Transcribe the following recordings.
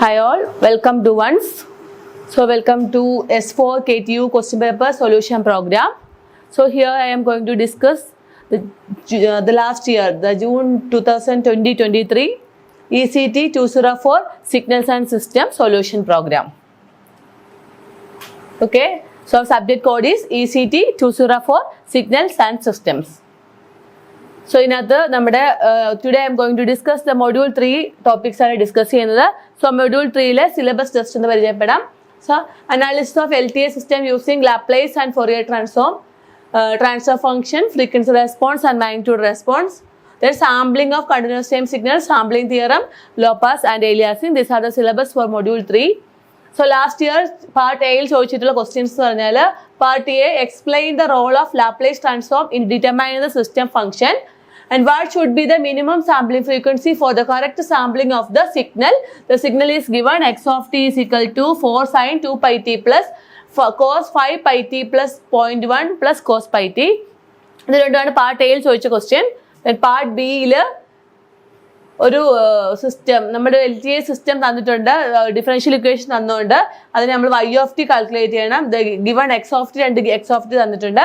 Hi all, welcome to once. So welcome to S4 KTU question paper solution program. So here I am going to discuss the last year, the June 2020-23 ECT 204 Signals and System Solution Program. Okay, so our subject code is ECT 204 Signals and Systems. So today I am going to discuss the module 3 topics are discussed. So module 3 le syllabus test so analysis of LTI system using Laplace and Fourier transform, transfer function, frequency response and magnitude response. There is sampling of continuous time signals, sampling theorem, low pass and aliasing. These are the syllabus for module 3. So last year part A questions part A explain the role of Laplace transform in determining the system function and what should be the minimum sampling frequency for the correct sampling of the signal. The signal is given x of t is equal to 4 sin 2 pi t plus cos 5 pi t plus 0.1 plus cos pi t. This is part A question. Then part B ഒരു system നമ്മുടെ LTI system തന്നിട്ടുണ്ട്, differential equation തന്നുകൊണ്ട് അതിന് നമ്മൾ y of t calculate ചെയ്യണം. Given x of t രണ്ട് x of t തന്നിട്ടുണ്ട്.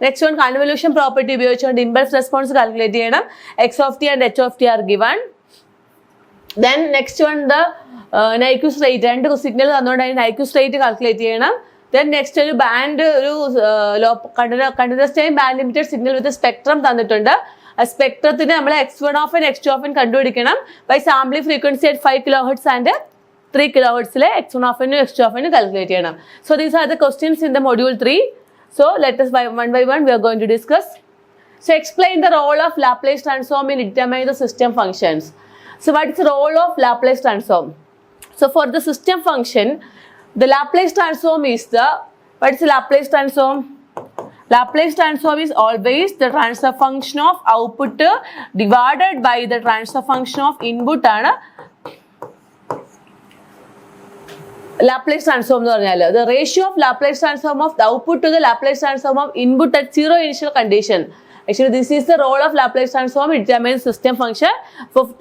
Next one convolution property ഉപയോഗിച്ചുകൊണ്ട് ഇമ്പൾസ് റെസ്പോൺസ് കാൽക്കുലേറ്റ് ചെയ്യണം. x of t and h of t are given. Then next one Nyquist rate, രണ്ട് signal തന്നുകൊണ്ട് അതിന് Nyquist rate calculate ചെയ്യണം. Then next ഒരു band ഒരു continuous time band limited signal with spectrum തന്നിട്ടുണ്ട്. സ്പെക്ട്രത്തിന് നമ്മൾ x1 of n x2 of n കണ്ടുപിടിക്കണം by sampling frequency at 5 kHz and 3 kHz x1 of n x2 of n calculate ചെയ്യണം. So these are the questions in the module 3. So let us one by one we are going to discuss. So explain the role of Laplace transform in determining the system functions. So what is the role of Laplace transform? So for the system function, the Laplace transform is what is the Laplace transform? Laplace transform is always the transfer function of output divided by the transfer function of input ആണ് Laplace transform എന്ന് പറഞ്ഞാൽ the ratio of Laplace transform of the output to the Laplace transform of input at zero initial condition. Actually this is the role of Laplace transform in determining system function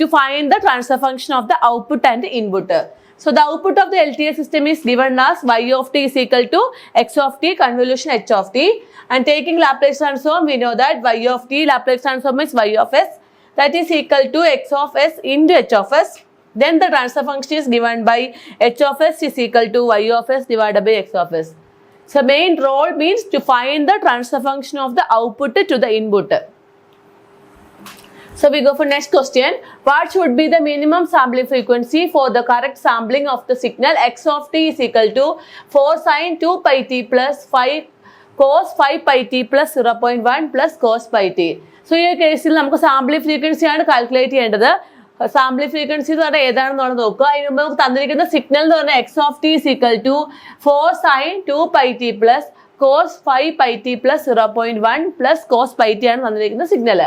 to find the transfer function of the output and the input. So the output of the LTI system is given as y of t is equal to x of t convolution h of t, and taking Laplace transform we know that y of t Laplace transform is y of s, that is equal to x of s into h of s. Then the transfer function is given by h of s is equal to y of s divided by x of s. So main role means to find the transfer function of the output to the input. So we go for next question. What should be the minimum sampling frequency for the correct sampling of the signal x of t is equal to 4 sin 2 pi t plus 5 cos 5 pi t plus 0.1 plus cos pi t. So ഈ കേസിൽ നമുക്ക് sampling frequency ആണ് calculate ചെയ്യേണ്ടത്. Sampling frequency എന്ന് പറഞ്ഞാൽ ഏതാണെന്ന് നോക്കുക. അതിന് മുമ്പ് നമുക്ക് തന്നിരിക്കുന്ന സിഗ്നൽ എന്ന് പറഞ്ഞാൽ x of t is equal to 4 sin 2 pi t plus cos 5 pi t plus 0.1 plus cos pi t ആണ് തന്നിരിക്കുന്ന സിഗ്നൽ.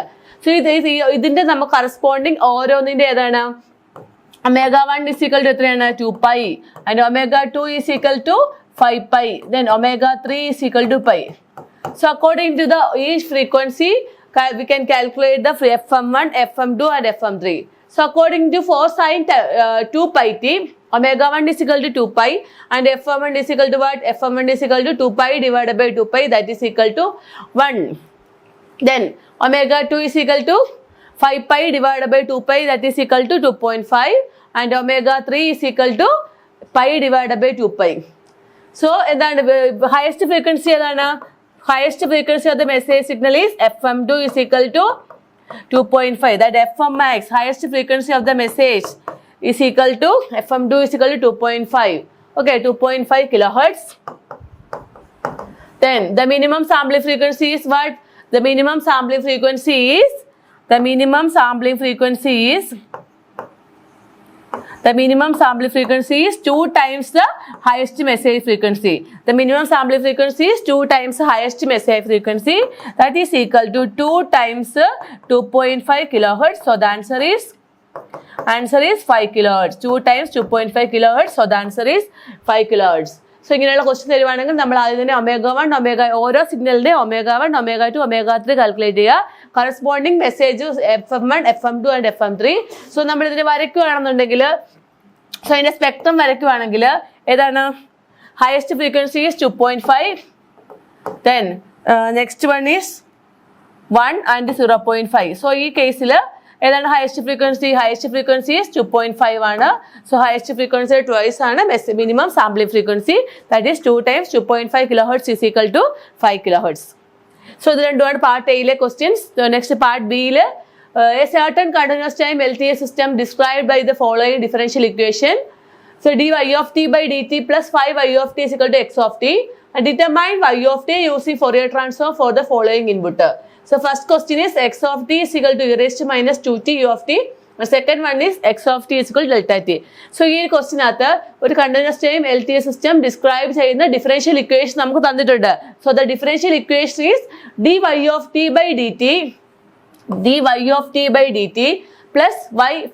സോ ഇതിന്റെ നമുക്ക് കറസ്പോണ്ടിങ് ഓരോന്നിന്റെ ഏതാണ് ω1 is equal to എത്രയാണ് 2 pi and ω2 is equal to 5 pi, then ω3 is equal to pi. So according to the each frequency we can calculate the fm1, fm2 and fm3. So according to 4 sin 2 pi t, ω1 is equal to 2 pi and fm1 is equal to what? Fm1 is equal to 2 pi divided by 2 pi, that is equal to 1. Then ω2 is equal to 5 pi divided by 2 pi, that is equal to 2.5 and ω3 is equal to pi divided by 2 pi. So the highest frequency of the message signal is fm2 is equal to 2.5. That fm max, highest frequency of the message is equal to fm2 is equal to 2.5. Okay, 2.5 kilohertz. Then the minimum sampling frequency is what? The minimum sampling frequency is 2 times the highest message frequency. The minimum sampling frequency is 2 times the highest message frequency, that is equal to 2 times 2.5 kilohertz. So the answer is 5 kilohertz. 2 times 2.5 kilohertz. So the answer is 5 kilohertz. So ഇങ്ങനെയുള്ള question തരുവാണെങ്കിൽ നമ്മൾ ആദ്യം തന്നെ ω1 ഓരോ സിഗ്നലിന്റെ ω1 ω2 ω3 calculate ചെയ്യുക. Corresponding message fm1 fm2 and fm3. So നമ്മൾ ഇതിനെ വരയ്ക്കുകയാണെന്നുണ്ടെങ്കിൽ സോ അതിന്റെ സ്പെക്ട്രം വരയ്ക്കുവാണെങ്കിൽ ഏതാണ് highest frequency is 2.5, then next one is 1 and 0.5. So ഈ കേസിൽ ഏതാണ് ഹയസ്റ്റ് ഫ്രീക്വൻസി ഈസ് 2.5 ആണ്. സോ ഹയസ്റ്റ് ഫ്രീക്വൻസി ട്വൈസ് ആണ് minimum sampling frequency, that is 2 times 2.5 kilohertz is equal to 5 kilohertz. So ഇത് രണ്ടുമാണ് പാർട്ട് എയിലെ ക്വസ്റ്റ്യൻസ്. നെക്സ്റ്റ് പാർട്ട് ബിയിൽ a certain continuous time LTI system described by the following differential equation. So dy of t by dt plus 5y of t is equal to x of t, and determine y of t using Fourier transform for the following input. So first question is x of t is equal to e raised to minus 2t u of t. The second one is x of t is equal to delta t. So ഈ ക്വസ്റ്റിനകത്ത് ഒരു continuous time L T A system describe ചെയ്യുന്ന differential equation നമുക്ക് തന്നിട്ടുണ്ട്. So the differential equation is dy of t by dt plus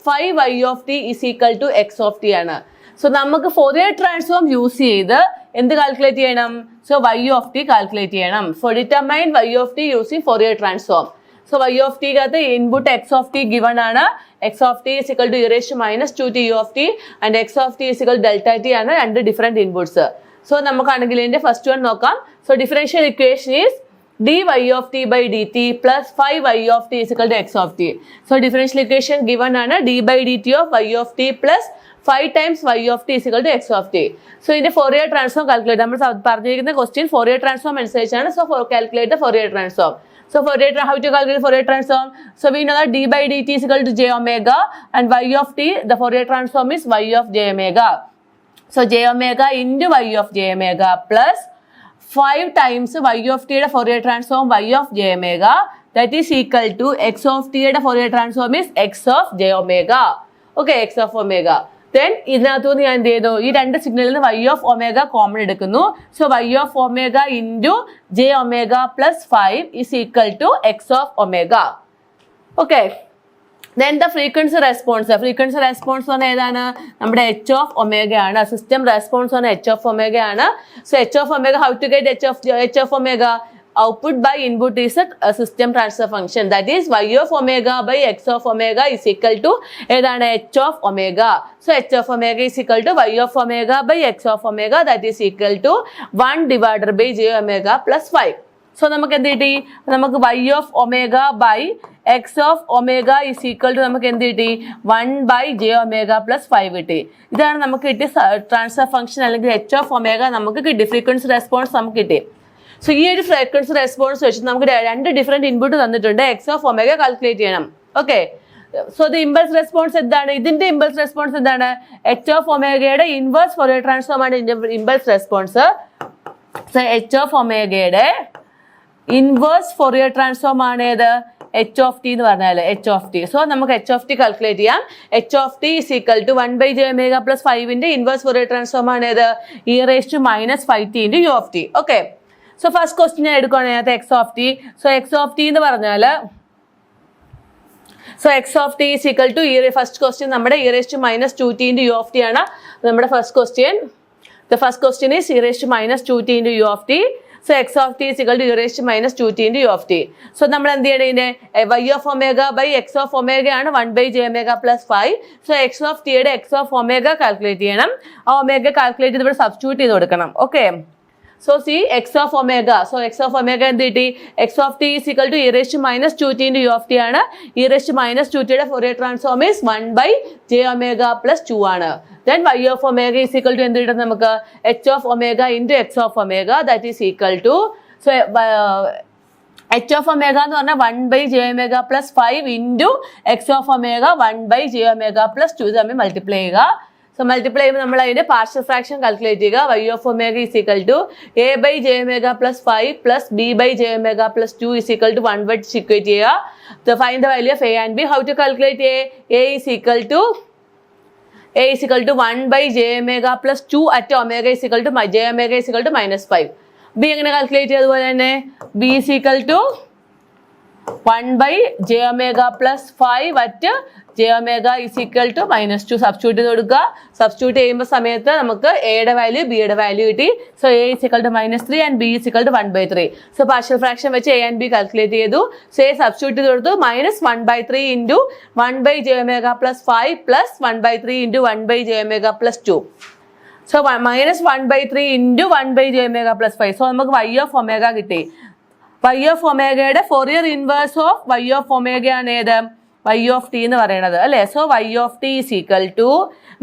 5y of t is equal to x of t ആണ്. So നമുക്ക് Fourier transform use ചെയ്ത് എന്ത് calculate ചെയ്യണം? So y of t calculate ചെയ്യണം. So determine y of t using Fourier transform. So y of t കകത്ത് input x of t given ആണ്. x of t is equal to e raised to minus 2t u of t and x of t is equal to delta t ആണ് രണ്ട് different inputs. So നമുക്കാണെങ്കിൽ ഇതിന്റെ first one നോക്കാം. So differential equation is dy of t by dt plus 5y of t is equal to x of t. So differential equation given ആണ് d by dt of y of t plus 5 times y of t is equal to x of t. So ഇതിന്റെ Fourier transform calculate നമ്മൾ പറഞ്ഞിരിക്കുന്ന question Fourier transform അനുസരിച്ചാണ്. So calculate the Fourier transform. So how to calculate Fourier transform? So we know that d by dt is equal to j omega and y of t, the Fourier transform is y of j omega. So j omega into y of j omega plus 5 times y of t യുടെ Fourier transform y of j omega, that is equal to x of t യുടെ Fourier transform is x of j omega. Okay, x of omega. Then ഇതിനകത്തുനിന്ന് ഞാൻ എന്ത് ചെയ്തു? ഈ രണ്ട് സിഗ്നലിൽ നിന്ന് y of omega കോമൺ എടുക്കുന്നു. So y of omega into j omega plus 5 is equal to x of omega. Okay. Then the frequency response പറഞ്ഞാൽ ഏതാണ്? നമ്മുടെ h of omega ആണ്. സിസ്റ്റം റെസ്പോൺസ് ആണ് h of omega ആണ്. So h of omega, how to get h of omega? Output by input is a system transfer function, that is y of omega by x of omega is equal to ഏതാണ്? h of omega. So h of omega is equal to y of omega by x of omega, that is equal to 1 divided by j omega plus 5. So നമുക്ക് എന്ത് കിട്ടി? നമുക്ക് y of omega by x of omega is equal to നമുക്ക് എന്ത് കിട്ടി? 1 by j omega plus 5 കിട്ടി. ഇതാണ് നമുക്ക് കിട്ടിയ ട്രാൻസ്ഫർ ഫംഗ്ഷൻ അല്ലെങ്കിൽ h of omega നമുക്ക് കിട്ടി. ഫ്രീക്വൻസി റെസ്പോൺസ് നമുക്ക് കിട്ടി. സോ ഈ ഒരു ഫ്രീക്വൻസി റെസ്പോൺസ് വെച്ചിട്ട് നമുക്ക് രണ്ട് ഡിഫറെന്റ് ഇൻപുട്ട് തന്നിട്ടുണ്ട്. എക്സ് ഓഫ് ഒമേഗ കാൽക്കുലേറ്റ് ചെയ്യണം. Okay. So the impulse response എന്താണ്? ഇതിന്റെ ഇമ്പൾസ് റെസ്പോൺസ് എന്താണ്? എച്ച് ഓഫ് ഒമേഗയുടെ ഇൻവേഴ്സ് ഫോറിയർ ട്രാൻസ്ഫോം ആണ് impulse response. So h of ഒമേഗയുടെ ഇൻവേഴ്സ് ഫോറിയർ ട്രാൻസ്ഫോം ആണ് ഏത്? എച്ച് ഓഫ് ടി എന്ന് പറഞ്ഞാൽ എച്ച് ഓഫ് ടി. സോ നമുക്ക് എച്ച് ഓഫ് ടി കാൽക്കുലേറ്റ് ചെയ്യാം. H of t is equal to 1 by j omega plus 5ന്റെ inverse Fourier transform ആണ് ഏത്? e raised to minus 5t into u of t. Okay. So first question ഞാൻ എടുക്കുകയാണെങ്കിൽ അതിനകത്ത് x of t. So x of t എന്ന് പറഞ്ഞാൽ x of t is equal to first question നമ്മുടെ e raised to minus 2t into u of t ആണ് നമ്മുടെ first question. The first question is e raised to minus 2t into u of t. So x of t is equal to e raised to minus 2t into u of t. So നമ്മൾ എന്ത് ചെയ്യണം? ഇതിന്റെ y of omega by x of omega ആണ് 1 by j omega plus 5. So x of t യുടെ x of omega calculate ചെയ്യണം. ആ omega calculate ചെയ്ത് ഇവിടെ സബ്സ്റ്റിറ്റ്യൂട്ട് ചെയ്ത് കൊടുക്കണം. Okay. So see x of omega. So x of omega എന്ത് കിട്ടി? x of t is equal to e raised to minus 2t into u of t ആണ്. e raised to minus 2t യുടെ Fourier transform is 1 by j omega plus 2 ആണ്. Then y of omega is equal to എന്ത് കിട്ടും നമുക്ക്? h of omega into x of omega, that is equal to so h of omega എന്ന് പറഞ്ഞാൽ 1 by j omega plus 5 into x of omega 1 by j omega plus 2 തമ്മിൽ multiply ചെയ്യുക. So multiply ചെയ്യുമ്പോൾ നമ്മൾ അതിന്റെ പാർഷ്യൽ ഫ്രാക്ഷൻ കാൽക്കുലേറ്റ് ചെയ്യുക. y of omega is equal to a by j omega plus 5 plus b by j omega plus 2 is equal to 1 വെച്ച് equate ചെയ്യുക. So find the value of a and b. How to calculate a? a is equal to 1 by j omega plus 2 at omega is equal to j omega is equal to minus 5. b എങ്ങനെ calculate ചെയ്യുക? അതുപോലെ തന്നെ b is equal to 1 by j omega plus 5 at j omega is equal to minus 2 substitute ചെയ്ത് കൊടുക്കുക. Substitute ചെയ്യുമ്പോൾ സമയത്ത് നമുക്ക് എയുടെ വാല്യൂ ബിയുടെ വാല്യൂ കിട്ടി. So A is equal to -3 and b is equal to 1/3. So partial fraction വെച്ച് A and B calculate ചെയ്തു. സോ എ സബ്സ്റ്റിറ്റ്യൂട്ട് ചെയ്ത് കൊടുത്തു -1/3 into 1 by j omega plus 5 plus 1/3 into 1 by j omega plus 2. So -1/3 into 1 by j omega plus 5. So നമുക്ക് y of omega കിട്ടി. y of omegയുടെ Fourier inverse of y of omega ആണ് ഏത്? y of t എന്ന് പറയുന്നത് അല്ലേ. So y of t is equal to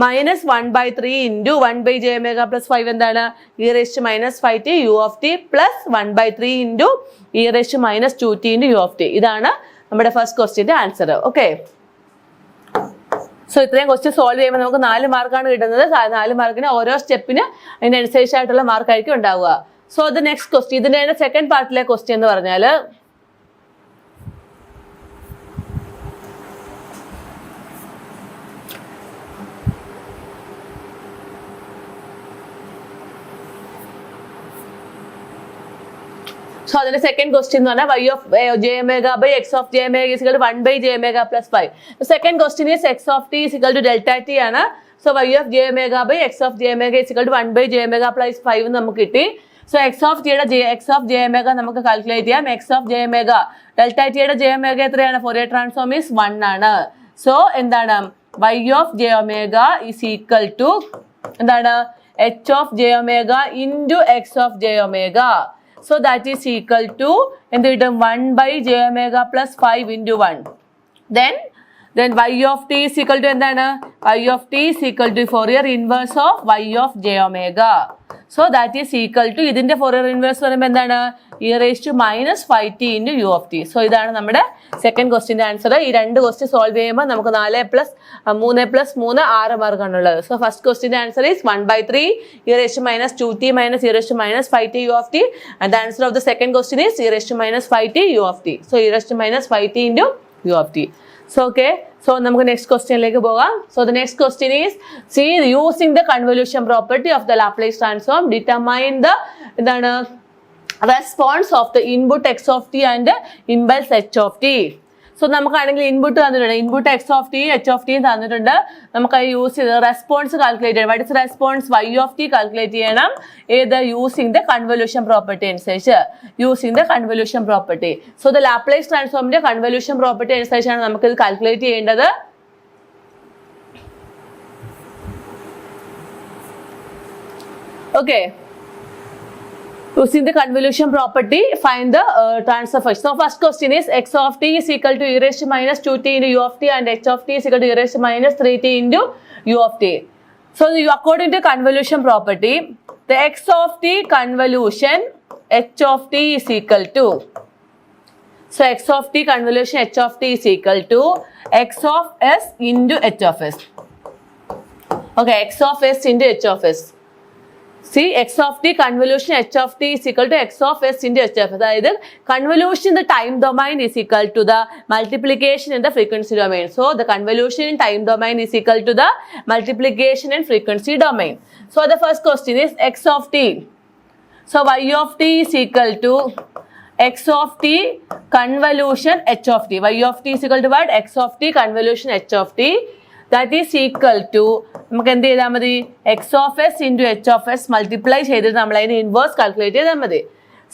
-1/3 into 1 by j omega plus 5 എന്താണ്? e raised to -5t u of t plus 1/3 into e raised to -2t into u of t. ഇതാണ് നമ്മുടെ first ക്വസ്റ്റ്യന്റെ answer. Okay, so ഇത്രയും question solve ചെയ്യുമ്പോൾ നമുക്ക് 4 മാർക്കാണ് കിട്ടുന്നത്. 4 മാർക്കിന് ഓരോ സ്റ്റെപ്പിന് അതിനനുസരിച്ചായിട്ടുള്ള മാർക്കായിരിക്കും ഉണ്ടാവുക. സോ ദ നെക്സ്റ്റ് ക്വസ്റ്റ്യൻ, ഇതിന്റെ സെക്കൻഡ് പാർട്ടിലെ ക്വസ്റ്റ്യൻ എന്ന് പറഞ്ഞാൽ സോ അതിന്റെ സെക്കൻഡ് ക്വസ്റ്റ്യൻ എന്ന് പറഞ്ഞാൽ y of j omega by x of j omega is equal to 1 by j omega plus 5. The second question is x of t is equal to delta t ആണ്. So y of j omega by x of j omega is equal to 1 by j omega plus 5 നമുക്ക് കിട്ടി. So x of j omega നമുക്ക് calculate ചെയ്യാം. X of j omega delta ടിയുടെ j omega എത്രയാണ്? Fourier transform is 1 ആണ്. So എന്താണ്? y of j omega is equal to എന്താണ്? H of j omega into x of j omega. So that is equal to എന്ത് കിട്ടും? 1 by j omega plus 5 into 1. Then y of t is equal to എന്താണ്? y of t is equal to Fourier inverse of y of j omega. So that is equal to ഇതിന്റെ Fourier inverse പറയുമ്പോൾ എന്താണ്? e raised to -5t into u of t. So ഇതാണ് നമ്മുടെ second ക്വസ്റ്റിന്റെ answer. ഈ രണ്ട് question solve ചെയ്യുമ്പോൾ നമുക്ക് 4 + 3 + 3 6 മാർക്കാണുള്ളത്. സോ ഫസ്റ്റ് ക്വസ്റ്റിന്റെ answer is 1/3 e raised to -2t minus e raised to -5t u of t, and the answer of the second question is e raised to -5t u of t. So e raised to -5t into u of t. So okay, so നമുക്ക് next ക്വസ്റ്റ്യനിലേക്ക് പോകാം. So the next question is c using the convolution property of the Laplace transform determine the എന്താണ് response of the input x of t and impulse h of t. So നമുക്കാണെങ്കിൽ input തന്നിട്ടുണ്ട്, input x of t h of t തന്നിട്ടുണ്ട്. നമുക്ക് അത് use ചെയ്ത് response calculate ചെയ്യണം. What is response? Y of t calculate ചെയ്യണം. ഏത്? Using the convolution property അനുസരിച്ച്. Using the convolution property. So the Laplace ട്രാൻസ്ഫോമിന്റെ കൺവല്യൂഷൻ പ്രോപ്പർട്ടി അനുസരിച്ചാണ് നമുക്ക് ഇത് കാൽക്കുലേറ്റ് ചെയ്യേണ്ടത്. Okay, using the convolution property, find the transfer function. So first question is x of t is equal to e raised to -2t into u of t and h of t is equal to e raised to -3t into u of t. So according to convolution property, the x of t convolution h of t is equal to, so x of t convolution h of t is equal to x of s into h of s. Okay, x of s into h of s. See, x of t convolution h of t is equal to x of s into h of s. അതായത് convolution in the time domain is equal to the multiplication in the frequency domain. So the convolution in time domain is equal to the multiplication in frequency domain. So the first question is x of t. So y of t is equal to x of t convolution h of t. Y of t is equal to what? x of t convolution h of t. That is equal to നമുക്ക് എന്ത് ചെയ്താൽ മതി? X of s into h of s multiply ചെയ്തിട്ട് നമ്മൾ അതിന് inverse calculate ചെയ്താൽ മതി.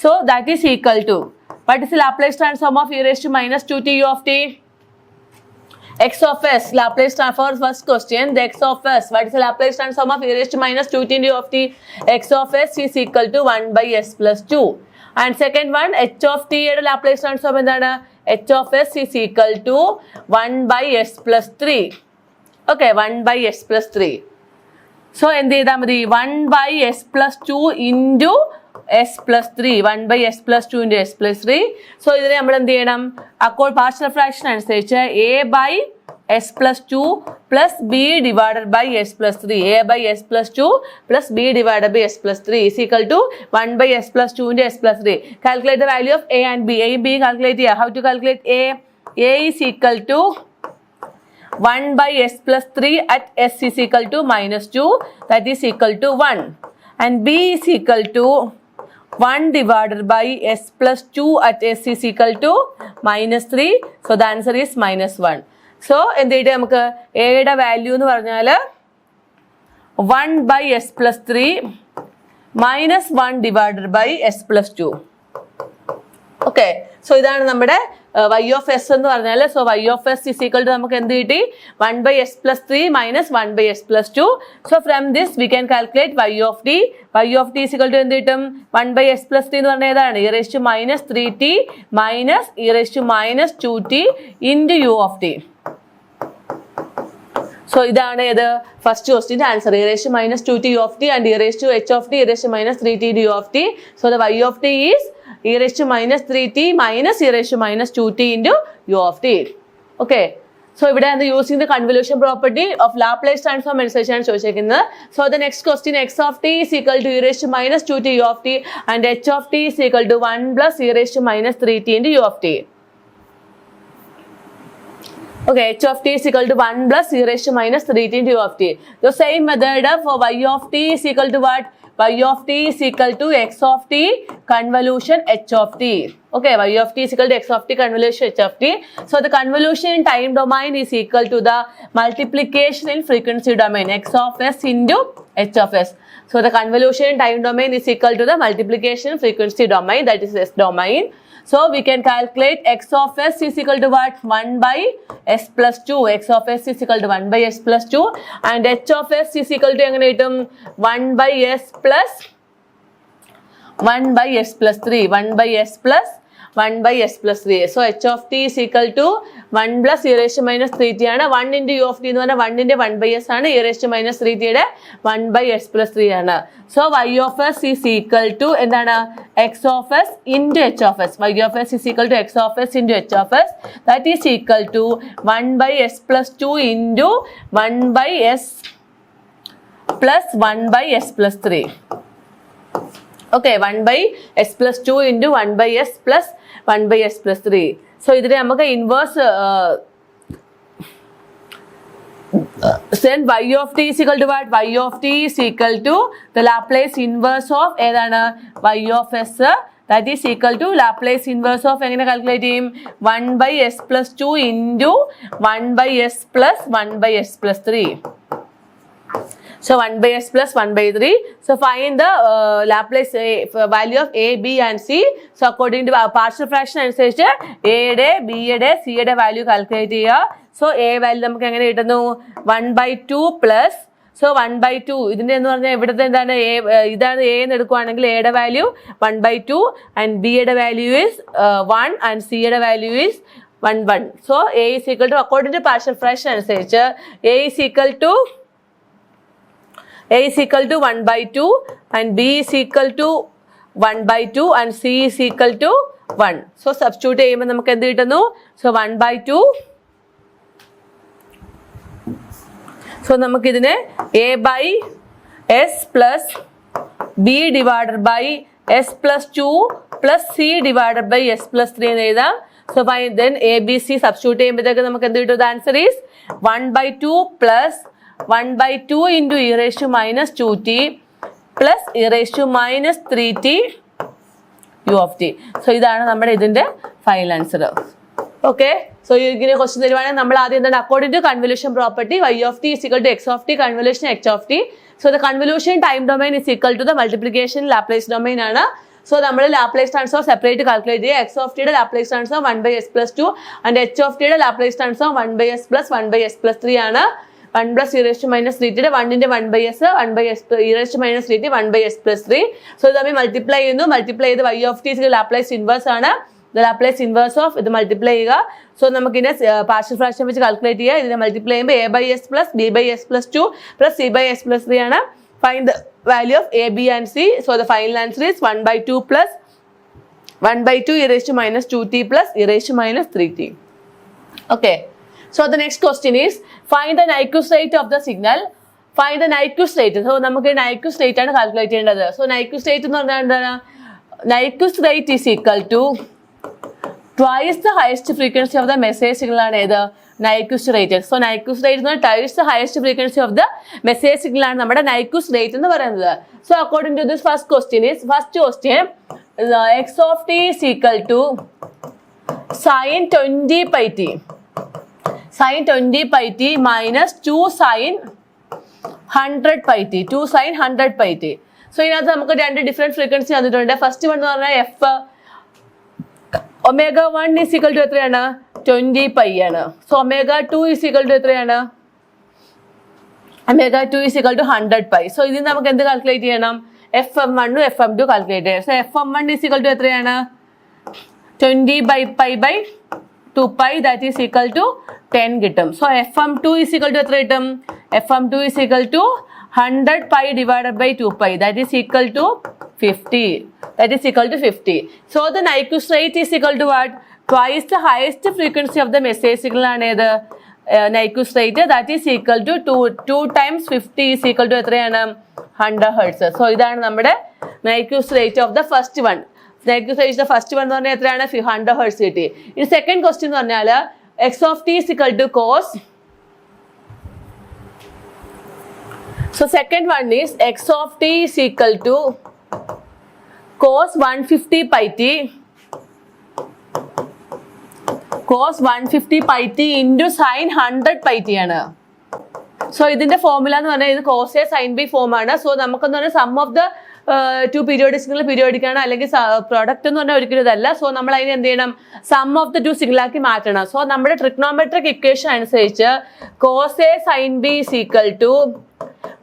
So that is equal to what is Laplace transform of e raised to -2t u of t? x of s, Laplace transform, first question, the x of s, what is the Laplace transform of e raised to -2t into u of t? X of s is equal to 1 by s plus 2. And second one, h of t യുടെ Laplace transform എന്താണ്? h of s is equal to 1 by s plus 3. Okay, 1 by s plus 3. So എന്ത് ചെയ്താൽ മതി? 1 by s plus 2 into s plus 3. 1 by s plus 2 into s plus 3. So ഇതിനെ നമ്മൾ എന്ത് ചെയ്യണം? അപ്പോൾ പാർഷ്യൽ ഫ്രാക്ഷൻ അനുസരിച്ച് a by s plus 2 plus b divided by s plus 3. a by s plus 2 plus b divided by s plus 3 is equal to 1 by s plus 2 into s plus 3. Calculate the value of a and b. a and b calculate here. How to calculate a? a is equal to 1 by s plus 3 at s is equal to -2, that is equal to 1, and b is equal to 1 divided by s plus 2 at s is equal to -3. So the answer is -1. So എന്ത് ചെയ്തിട്ട് നമുക്ക് എയുടെ value എന്ന് പറഞ്ഞാൽ 1 by s plus 3 minus 1 divided by s plus 2. Okay, so ഇതാണ് നമ്മുടെ y of s എന്ന് പറഞ്ഞാൽ. So y of s is equal to നമുക്ക് എന്ത് കിട്ടി? 1 by s plus 3 minus 1 by s plus 2. So from this we can calculate y of t. y of t is equal to എന്ത് കിട്ടും? 1 by s plus 3 എന്ന് പറഞ്ഞാൽ ഏതാണ്? e raised to minus 3t minus e raised to minus 2t into u of t. So ഇതാണ് ഏത്? First ക്വസ്റ്റ്യൻ്റെ answer. e raised to minus 2t u of t and e raised to h of t e raised to minus 3t into u of t. So the y of t is e raised to minus 3t minus e raised to minus 2t into u of t. Okay. So ഇവിടെ using the convolution property of Laplace transform അനുസരിച്ചാണ് ചോദിച്ചിരിക്കുന്നത്. So the next question, x of t is equal to e raised to minus 2t u of t and h of t is equal to 1 plus e raised to minus 3t into u of t. Okay, h of t is equal to 1 plus e raised to minus 3t into u of t. The same method for y of t is equal to what? y of t is equal to x of t convolution h of t. Okay, y of t is equal to x of t convolution h of t. So the convolution in time domain is equal to the multiplication in frequency domain x of s into h of s. So the convolution in time domain is equal to the multiplication in frequency domain, that is s domain. So we can calculate x of s is equal to what? 1 by s plus 2. x of s is equal to 1 by s plus 2 and h of s is equal to എങ്ങനെ കിട്ടും? 1 by s plus 1 by s plus 3. 1 by s plus 1 by s plus 3. So h of t is equal to 1 plus e raised to minus 3t ആണ്. 1 into u of t എന്ന് പറഞ്ഞാൽ 1 into 1 by s ആണ്. e raised to minus 3t യുടെ 1 by s plus 3 ആണ്. So y of s is equal to എന്താണ്? x of s into h of s. y of s is equal to x of s into h of s. That is equal to 1 by s plus 2 into 1 by s plus 1 by s plus 3. Okay, 1 by s plus 2 into 1 by s plus 1 by s plus 3. So ഇതിനെ നമുക്ക് inverse then y of t is equal to what? y of t is equal to the Laplace inverse of ഏതാണ്? y of s. That is equal to Laplace inverse of എങ്ങനെ calculate ചെയ്യും? 1 by s plus 2 into 1 by s plus 1 by s plus 3. So 1 by s plus 1 by 3. So find the Laplace value of a, b and c. So according to partial fraction അനുസരിച്ച് a യുടെ b യുടെ c യുടെ value calculate ചെയ്യുക. So a value നമുക്ക് എങ്ങനെ കിട്ടുന്നു? 1 by 2 plus, so 1 by 2 ഇതിൻ്റെ എന്ന് പറഞ്ഞാൽ ഇവിടുത്തെ എന്താണ്? ഇതാണ് a എന്ന് എടുക്കുകയാണെങ്കിൽ a യുടെ വാല്യൂ 1 by 2 and b യുടെ വാല്യൂ is 1 and c യുടെ value is 1 1. So a is equal to, according to partial fraction അനുസരിച്ച് a is equal to 1 by 2 and b is equal to 1 by 2 and c is equal to 1. So substitute ചെയ്യുമ്പോൾ നമുക്ക് എന്ത് കിട്ടുന്നു? So 1 by 2. So നമുക്കിതിനെ a by s plus b divided by s plus 2 plus c divided by s plus 3 എന്ന് എഴുതാം. So then a b c substitute ചെയ്യുമ്പോഴത്തേക്ക് നമുക്ക് എന്ത് കിട്ടും? The answer is 1 by 2 plus 1 by 2 into e raised to minus 2t plus e raised to minus 3t u of t. So ഇതാണ് നമ്മുടെ ഇതിൻ്റെ final answer. Okay, so ഇങ്ങനെ question തരുവാണെങ്കിൽ നമ്മൾ ആദ്യം എന്താണ്? According to convolution property y of t is equal to x of t convolution h of t. So the convolution time domain is equal to the multiplication Laplace domain ആണ്. So നമ്മൾ Laplace transform separate calculate ചെയ്യുക. X of ടിയുടെ Laplace transform 1 by s plus 2 and h of ടിയുടെ Laplace transform 1 by s plus 1 by s plus 3 ആണ്. 1 plus e raised to minus 3t യുടെ 1 into 1 by s, 1 by s e raised to minus 3t, 1 by s plus 3. So ഇത് തമ്മിൽ multiply ചെയ്യുന്നു. Multiply ചെയ്ത് y of t Laplace inverse ആണ്. Laplace inverse of ഇത് multiply ചെയ്യുക. So നമുക്കിതിനെ partial fraction വെച്ച് കാൽക്കുലേറ്റ് ചെയ്യുക. ഇതിനെ മൾട്ടിപ്ലൈ ചെയ്യുമ്പോൾ a by s plus b by s plus 2 plus c by s plus 3 ആണ്. Find the value of a, b and c. So the final answer is 1 by 2 plus 1 by 2 e raised to minus 2t plus e raised to minus 3t. Okay. So the next question is, find the Nyquist rate of the signal. Find the Nyquist rate. So നമുക്ക് Nyquist rate ആണ് calculate ചെയ്യേണ്ടത്. So Nyquist rate എന്ന് പറഞ്ഞാൽ എന്താണ്? Nyquist rate is equal to twice the highest frequency of the message signal ആണ് ഏത്? Nyquist rate. So Nyquist rate is twice the highest frequency of the message signal ആണ് നമ്മുടെ Nyquist rate എന്ന് പറയുന്നത്. So according to this first question, x of t is equal to sin 20 pi t. Sin 20 pi t minus 2 sin 100 pi t. 2 sin 100 pi t. So ഇതിനകത്ത് നമുക്ക് രണ്ട് different frequency തന്നിട്ടുണ്ട്. First one എന്ന് പറഞ്ഞാൽ F omega 1 is equal to എത്രയാണ് 20 pi ആണ്. So omega 2 is equal to എത്രയാണ് omega 2 is equal to 100 pi. So ഇതിന് നമുക്ക് എന്ത് കാൽക്കുലേറ്റ് ചെയ്യണം? FM1 FM2 കാൽക്കുലേറ്റ് ചെയ്യണം. So FM1 is equal to എത്രയാണ് 20 by pi by 2 pi, that is equal to 10 കിട്ടും. So FM2 is equal to എത്ര കിട്ടും? FM2 is equal to 100 pi divided by 2 pi, that is equal to 50. That is equal to 50. So the Nyquist rate is equal to what? Twice the highest frequency of the message signal ആണ് ഏത് Nyquist rate, that is equal to 2 times 50 is equal to എത്രയാണ് 100 hertz. So ഇതാണ് നമ്മുടെ Nyquist rate of the first one. Nyquist rate the first one എന്ന് പറഞ്ഞാൽ എത്രയാണ് 100 hertz കിട്ടി. ഇനി സെക്കൻഡ് ക്വസ്റ്റ്യൻ എന്ന് പറഞ്ഞാൽ x of t is equal to cos. So second one is x of t is equal to cos 150 pi t. Cos 150 pi t into sin 100 pi t ആണ്. So ഇതിന്റെ formula എന്ന് പറഞ്ഞാൽ ഇത് cos A sine B form ആണ്. So നമുക്കെന്ന് പറഞ്ഞാൽ sum of the two periodic signal periodic ആണ്, അല്ലെങ്കിൽ പ്രോഡക്റ്റ് എന്ന് പറഞ്ഞാൽ ഒരിക്കലും ഇതല്ല. സോ നമ്മൾ അതിന് എന്ത് ചെയ്യണം? സം ഓഫ് ദ ടു സിഗ്നലാക്കി മാറ്റണം. സോ നമ്മുടെ ട്രിഗ്നോമെട്രിക് ഇക്വേഷൻ അനുസരിച്ച് cos A sine B is equal to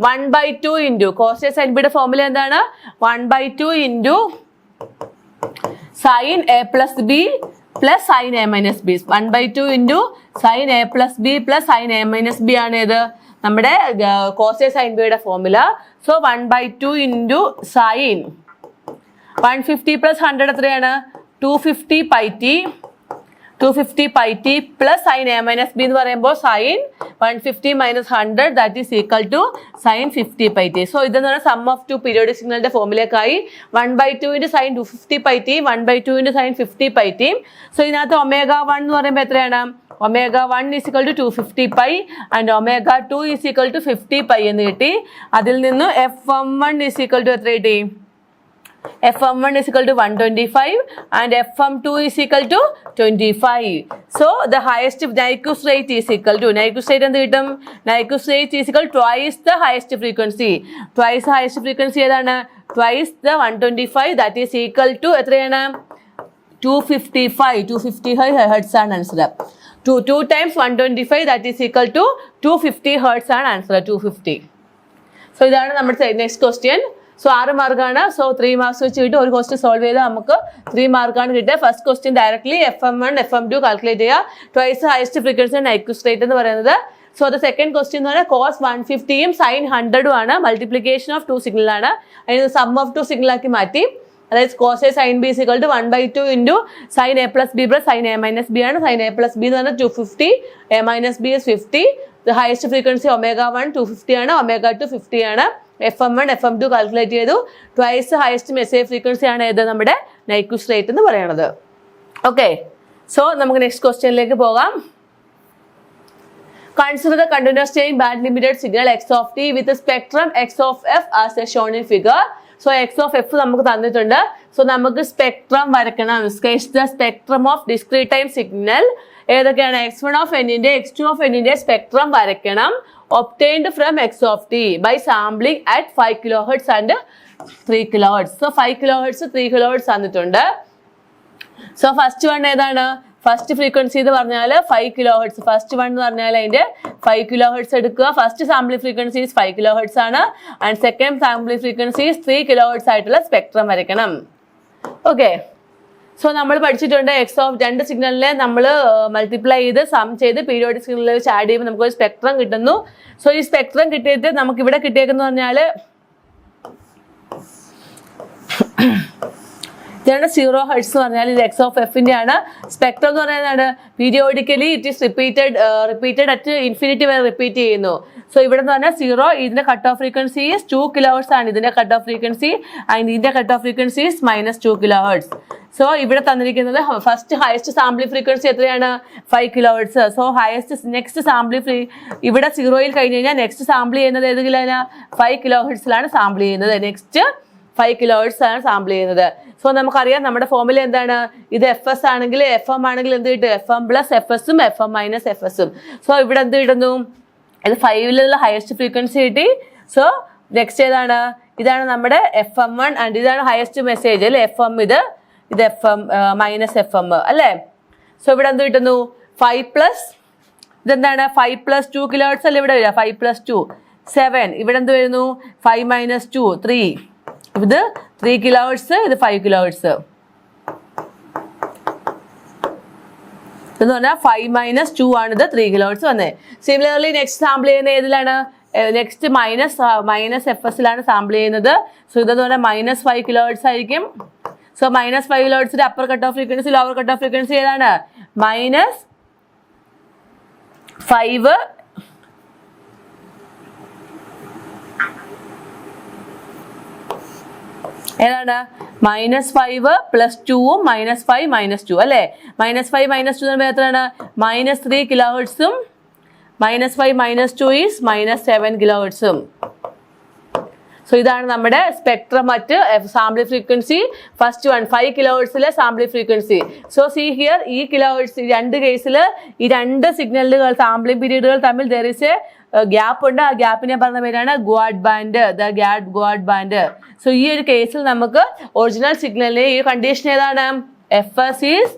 1/2 into cos A sine ബിയുടെ ഫോർമുല എന്താണ്? 1/2 into sine A plus B plus sine A minus B. 1/2 into sine A plus B plus sine A minus B ആണ് ഇത് നമ്മുടെ cos A sine ബിയുടെ formula. So 1/2 into sine 150 plus 100 എത്രയാണ് 250 pi T. 250 pi t plus sine A minus B എന്ന് പറയുമ്പോൾ sine 150 minus 100, that is equal to sine 50 pi t. So ഇതെന്ന് പറഞ്ഞാൽ sum of two periodic സിഗ്നലിന്റെ ഫോർമുലക്കായി 1/2 into sine 250 pi t 1/2 into sine 50 pi t. So ഇതിനകത്ത് omega 1 എന്ന് പറയുമ്പോൾ എത്രയാണ്? Omega 1 is equal to 250 pi and omega 2 is equal to 50 pi എന്ന് കിട്ടി. അതിൽ നിന്ന് FM1 is equal to എത്ര കിട്ടി? FM1 is equal to 125 and FM2 is equal to 25. So the highest Nyquist rate is equal to Nyquist rate എന്ത് കിട്ടും? Nyquist rate is equal to twice the highest frequency. Twice the highest frequency ഏതാണ്? Twice the 125, that is equal to എത്രയാണ്? 255 hertz ആണ് answer. 2 times 125, that is equal to 250 hertz ആണ് answer. 250. So ഇതാണ് നമ്മുടെ next question. So 6 മാർക്കാണ്. So 3 marks വെച്ച് കിട്ടും. ഒരു ക്വസ്റ്റ്യൻ സോൾവ് ചെയ്താൽ നമുക്ക് 3 മാർക്കാണ് കിട്ടുക. First question directly FM1 FM2 calculate ചെയ്യുക. Twice highest frequency Nyquist rate എന്ന് പറയുന്നത്. സോ ദ സെക്കൻഡ് ക്വസ്റ്റ്യൻ എന്ന് പറഞ്ഞാൽ കോസ് 150യും സൈൻ 100ഉം ആണ്. മൾട്ടിപ്ലിക്കേഷൻ ഓഫ് 2 സിഗ്നലാണ്. അതിന് സം ഓഫ് 2 സിഗ്നലാക്കി മാറ്റി. അതായത് cos A sine B is equal to 1/2 into sine A plus B plus sine A minus B ആണ്. സൈൻ എ പ്ലസ് ബി എന്ന് പറഞ്ഞാൽ 250, A minus B is 50. The highest frequency omega 1 250 ആണ്, omega 2 50 ആണ്. FM1 FM2 calculate ചെയ്തു. Twice highest message frequency ആണ് ഏത് നമ്മുടെ Nyquist rate എന്ന് പറയുന്നത്. ഓക്കെ, സോ നമുക്ക് നെക്സ്റ്റ് ക്വസ്റ്റ്യനിലേക്ക് പോകാം. Consider the continuous chain band limited signal x of t with the spectrum x of f as shown in figure. So x of f നമുക്ക് തന്നിട്ടുണ്ട്. സോ നമുക്ക് സ്പെക്ട്രം വരയ്ക്കണം. Sketch the spectrum of discrete time signal. ഏതൊക്കെയാണ്? x1 of n-ന്റെ x2 of n-ന്റെ spectrum വരയ്ക്കണം. obtained from x of t by sampling at 5 kilohertz and 3 kilohertz. So 5 kilohertz 3 kilohertz തന്നിട്ടുണ്ട്. So first one ഏതാണ്? First frequency എന്ന് പറഞ്ഞാൽ 5 kilohertz. First one എന്ന് പറഞ്ഞാൽ അതിന്റെ 5 kilohertz എടുക്കുക. ഫസ്റ്റ് സാമ്പിളിംഗ് ഫ്രീക്വൻസി 5 kilohertz ആണ്. And second sampling frequency 3 kilohertz ആയിട്ടുള്ള സ്പെക്ട്രം വരയ്ക്കണം. ഓക്കെ, സോ നമ്മൾ പഠിച്ചിട്ടുണ്ട് എക്സ് ഓഫ് രണ്ട് സിഗ്നലിനെ നമ്മൾ മൾട്ടിപ്ലൈ ചെയ്ത് സം ചെയ്ത് പീരിയോഡിക് സിഗ്നലിൽ വെച്ച് ആഡ് ചെയ്യുമ്പോൾ നമുക്കൊരു സ്പെക്ട്രം കിട്ടുന്നു. സോ ഈ സ്പെക്ട്രം കിട്ടിയിട്ട് നമുക്ക് ഇവിടെ കിട്ടിയേക്കെന്ന് പറഞ്ഞാൽ ഇതാണ് 0 Hz എന്ന് പറഞ്ഞാൽ ഇത് എക്സ് ഓഫ് എഫിന്റെ ആണ്. സ്പെക്ട്രം എന്ന് പറയുന്നതാണ് periodically it is repeated at infinity വരെ റിപ്പീറ്റ് ചെയ്യുന്നു. സോ ഇവിടെ എന്ന് പറഞ്ഞാൽ 0 ഇതിന്റെ cut off frequency is 2 kHz ആണ് ഇതിന്റെ കട്ട് ഓഫ് ഫ്രീക്വൻസി, ആൻഡ് ഇതിന്റെ cut off frequency is -2 kHz. So ഇവിടെ തന്നിരിക്കുന്നത് ഫസ്റ്റ് ഹയസ്റ്റ് സാമ്പിളിംഗ് ഫ്രീക്വൻസി എത്രയാണ്? 5 kHz. സോ നെക്സ്റ്റ് സാമ്പിളിംഗ് ഇവിടെ 0യിൽ കഴിഞ്ഞ് കഴിഞ്ഞാൽ നെക്സ്റ്റ് സാമ്പിൾ ചെയ്യുന്നത് ഏതെങ്കിലും 5 kHz സാമ്പിൾ ചെയ്യുന്നത്. നെക്സ്റ്റ് 5 kHz ആണ് സാമ്പിൾ ചെയ്യുന്നത്. സോ നമുക്കറിയാം നമ്മുടെ ഫോർമുല എന്താണ്? ഇത് FS ആണെങ്കിൽ FM ആണെങ്കിൽ എന്ത് കിട്ടും? FM പ്ലസ് FS-ഉം FM മൈനസ് FS-ഉം. സോ ഇവിടെ എന്ത് കിട്ടുന്നു? ഇത് 5ലുള്ള ഹയസ്റ്റ് ഫ്രീക്വൻസി കിട്ടി. സോ നെക്സ്റ്റ് ഏതാണ്? ഇതാണ് നമ്മുടെ FM1 ആൻഡ് ഇതാണ് ഹയസ്റ്റ് മെസ്സേജ് അല്ലെ FM. ഇത് FM മൈനസ് FM അല്ലേ? സോ ഇവിടെ എന്ത് കിട്ടുന്നു? 5 പ്ലസ് ഇതെന്താണ്? 5 + 2 kHz അല്ലേ ഇവിടെ വരിക? 5 + 2 7. ഇവിടെ എന്ത് വരുന്നു? 5 - 2 3. ഇത് 3 kHz, ഇത് 5 kHz എന്ന് പറഞ്ഞാൽ 5 - 2 ആണ് ഇത് 3 kHz വന്നത്. സിമിലർലി നെക്സ്റ്റ് സാമ്പിൾ ചെയ്യുന്ന ഏതിലാണ്? നെക്സ്റ്റ് മൈനസ് FS-ലാണ് സാമ്പിൾ ചെയ്യുന്നത്. സോ ഇതെന്ന് പറഞ്ഞാൽ -5 kHz ആയിരിക്കും. So -5 kHz upper cut off frequency lower cut off frequency ഏതാണ്? -5 ഏതാണ്? -5 + 2ഉം -5 - 2 അല്ലേ? -5 - 2 എത്രയാണ്? -3 kHz-ഉം -5 - 2 ഈസ് -7 kHz-ഉം. സോ ഇതാണ് നമ്മുടെ spectrum at sample frequency. First 5 kHz-ലെ sample frequency. So see here ഈ kHz രണ്ട് കേസിൽ ഈ രണ്ട് സിഗ്നലുകൾ സാമ്പിളിംഗ് പീരീഡുകൾ തമ്മിൽ there is a ഗ്യാപ്പ് ഉണ്ട്. ആ ഗ്യാപ്പിനെ പറഞ്ഞ പേരാണ് ഗുവാഡ് ബാൻഡ്, ഗുവാഡ് ബാൻഡ്. സോ ഈ ഒരു കേസിൽ നമുക്ക് ഒറിജിനൽ സിഗ്നലിലെ ഈ കണ്ടീഷൻ ഏതാണ്? FS is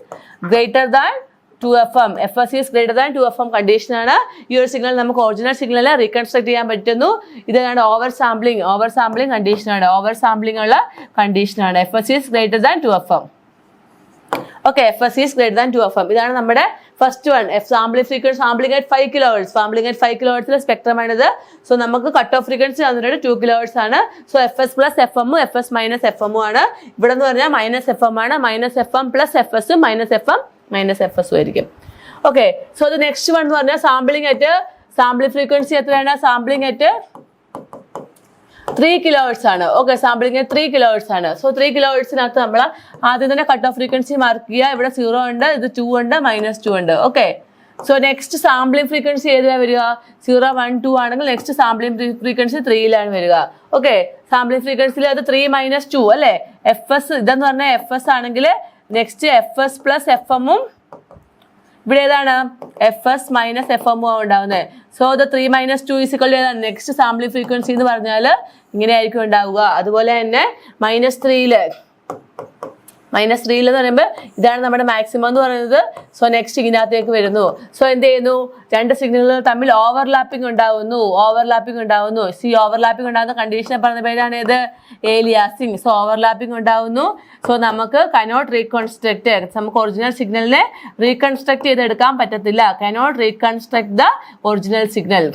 greater than 2FM. FS is greater than 2FM കണ്ടീഷനാണ്. ഈ ഒരു സിഗ്നൽ നമുക്ക് ഒറിജിനൽ സിഗ്നൽ റീകൺസ്ട്രക്ട് ചെയ്യാൻ പറ്റുന്നു. ഇതാണ് ഓവർ സാമ്പിളിംഗ് കണ്ടീഷനാണ്. ഓവർ സാമ്പിളിംഗ് ഉള്ള കണ്ടീഷനാണ്. FS is greater than 2FM. Okay, FS is greater than 2FM. ഇതാണ് നമ്മുടെ first one. Sampling frequency sampling at 5 kHz. Sampling at 5 kHz spectrum ആണിത്. സോ നമുക്ക് കട്ട് ഓഫ് ഫ്രീക്വൻസി തന്നിട്ട് 2 kHz ആണ്. So FS plus FM FS minus FM ആണ്. ഇവിടെ എന്ന് പറഞ്ഞാൽ -FM ആണ്. -FM plus FS -FM minus FS ആയിരിക്കും. Okay, so the next one എന്ന് പറഞ്ഞാൽ സാമ്പിളിംഗ് ഫ്രീക്വൻസി എത്രയാണ്? സാമ്പിളിംഗ് അറ്റ് 3 kHz ആണ്. ഓക്കെ, സാമ്പിളിംഗ് 3 kHz ആണ്. സോ 3 kHz-നകത്ത് നമ്മൾ ആദ്യം തന്നെ കട്ട് ഓഫ് ഫ്രീക്വൻസി മാർക്ക് ചെയ്യുക. ഇവിടെ 0 ഉണ്ട്, ഇത് 2 ഉണ്ട്, -2 ഉണ്ട്. Okay, so next sampling frequency ഏതിലാണ് വരിക? 0 1 2 ആണെങ്കിൽ നെക്സ്റ്റ് സാമ്പിളിംഗ് ഫ്രീക്വൻസി 3യിലാണ് വരിക. ഓക്കെ, സാമ്പിളിംഗ് ഫ്രീക്വൻസിയിൽ അത് 3 - 2 അല്ലേ? FS ഇതെന്ന് പറഞ്ഞാൽ FS ആണെങ്കിൽ നെക്സ്റ്റ് FS പ്ലസ് FM-ഉം ഇവിടെ ഏതാണ്? FS മൈനസ് FM ഉണ്ടാവുന്നത്. സോ ദ 3 - 2 = ഏതാണ്? നെക്സ്റ്റ് സാമ്പിളിംഗ് ഫ്രീക്വൻസി എന്ന് പറഞ്ഞാൽ ഇങ്ങനെയായിരിക്കും ഉണ്ടാവുക. അതുപോലെ തന്നെ -3 എന്ന് പറയുമ്പോൾ ഇതാണ് നമ്മുടെ മാക്സിമം എന്ന് പറയുന്നത്. സോ നെക്സ്റ്റ് ഇതിനകത്തേക്ക് വരുന്നു. സോ എന്ത് ചെയ്യുന്നു? രണ്ട് സിഗ്നലുകൾ തമ്മിൽ ഓവർലാപ്പിംഗ് ഉണ്ടാവുന്നു. സി ഓവർലാപ്പിംഗ് ഉണ്ടാകുന്ന കണ്ടീഷൻ പറഞ്ഞ പേരാണ് ഏത്? ഏലിയാസിംഗ്. സോ ഓവർലാപ്പിംഗ് ഉണ്ടാവുന്നു. സോ നമുക്ക് കനോട്ട് റീകൺസ്ട്രക്ട്, നമുക്ക് ഒറിജിനൽ സിഗ്നലിനെ റീകൺസ്ട്രക്ട് ചെയ്തെടുക്കാൻ പറ്റത്തില്ല. Cannot reconstruct the original signal.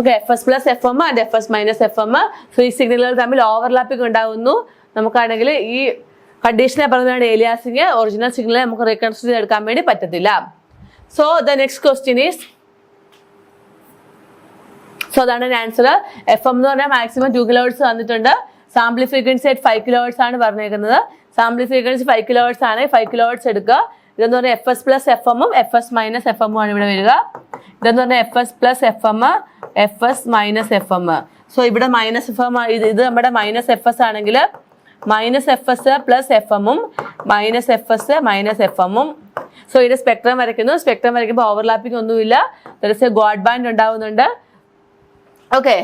Okay, FS plus FM and FS minus FM. So ഈ സിഗ്നലുകൾ തമ്മിൽ ഓവർലാപ്പിംഗ് ഉണ്ടാവുന്നു. നമുക്കാണെങ്കിൽ ഈ കണ്ടീഷനെ പറഞ്ഞാണ് ഏലിയാസിംഗ്. ഒറിജിനൽ സിഗ്നൽ നമുക്ക് റീകൺസ്ട്രക്ട് ചെയ്തെടുക്കാൻ വേണ്ടി പറ്റത്തില്ല. So the next question is, so അതാണ് ആൻസർ. FM എന്ന് പറഞ്ഞാൽ മാക്സിമം 2 kHz തന്നിട്ടുണ്ട്. സാമ്പിളിംഗ് ഫ്രീക്വൻസി 5 kHz ആണ് പറഞ്ഞേക്കുന്നത്. സാമ്പിളിംഗ് ഫ്രീക്വൻസി 5 kHz ആണ്. 5 kHz എടുക്കുക. ഇതെന്ന് പറഞ്ഞാൽ FS പ്ലസ് FM-ഉം FS മൈനസ് FM ആണ് ഇവിടെ വരിക. ഇതെന്ന് പറഞ്ഞാൽ FS plus FM FS minus FM. So ഇവിടെ -FM ഇത് നമ്മുടെ -FS ആണെങ്കിൽ -FS പ്ലസ് FM-ഉം -FS മൈനസ് FM-ഉം. സോ ഇത് സ്പെക്ട്രം വരയ്ക്കുന്നു. സ്പെക്ട്രം വരയ്ക്കുമ്പോൾ ഓവർലാപ്പിംഗ് ഒന്നുമില്ല. ഗോഡ് ബാൻഡ് ഉണ്ടാവുന്നുണ്ട്. ഓക്കെ,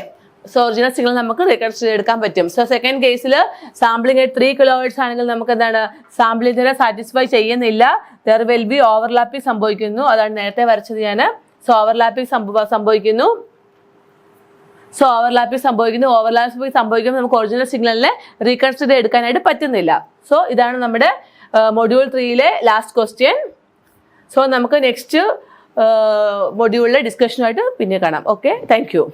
സോ ഒറിജിനൽ സിഗ്നൽ നമുക്ക് റീകൺസ്ട്രക്ട് ചെയ്തെടുക്കാൻ പറ്റും. സോ സെക്കൻഡ് കേസിൽ സാമ്പിളിംഗ് 3 kHz ആണെങ്കിൽ നമുക്ക് എന്താണ്? സാമ്പിളിംഗ് സാറ്റിസ്ഫൈ ചെയ്യുന്നില്ല. ദർ വിൽ ബി ഓവർലാപ്പിംഗ് സംഭവിക്കുന്നു. അതാണ് നേരത്തെ വരച്ചത് ഞാൻ. സോ ഓവർലാപ്പിംഗ് സംഭവിക്കുന്നു. ഓവർലാപ്പിംഗ് സംഭവിക്കുമ്പോൾ നമുക്ക് ഒറിജിനൽ സിഗ്നലിനെ റീകൺസ്ട്രക്ട് എടുക്കാനായിട്ട് പറ്റുന്നില്ല. സോ ഇതാണ് നമ്മുടെ മൊഡ്യൂൾ 3-ലെ ലാസ്റ്റ് ക്വസ്റ്റ്യൻ. സോ നമുക്ക് നെക്സ്റ്റ് മൊഡ്യൂളിലെ ഡിസ്കഷനുമായിട്ട് പിന്നെ കാണാം. Okay, thank you.